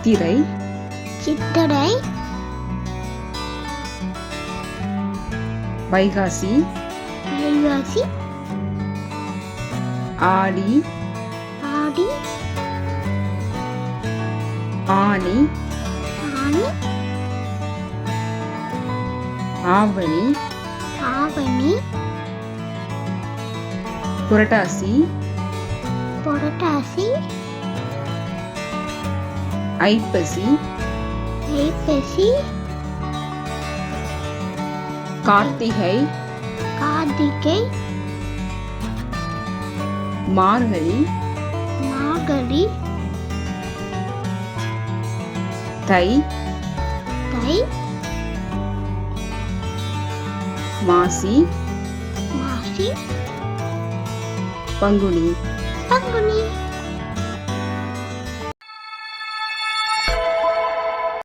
சித்திரை சித்திரை வைகாசி வைகாசி ஆடி ஆடி ஆனி ஆனி ஆவணி ஆவணி புரட்டாசி புரட்டாசி ஐப்பசி ஐப்பசி Karthigai Karthigai Margazhi மார்கழி தை தை மாசி மாசி Panguni Panguni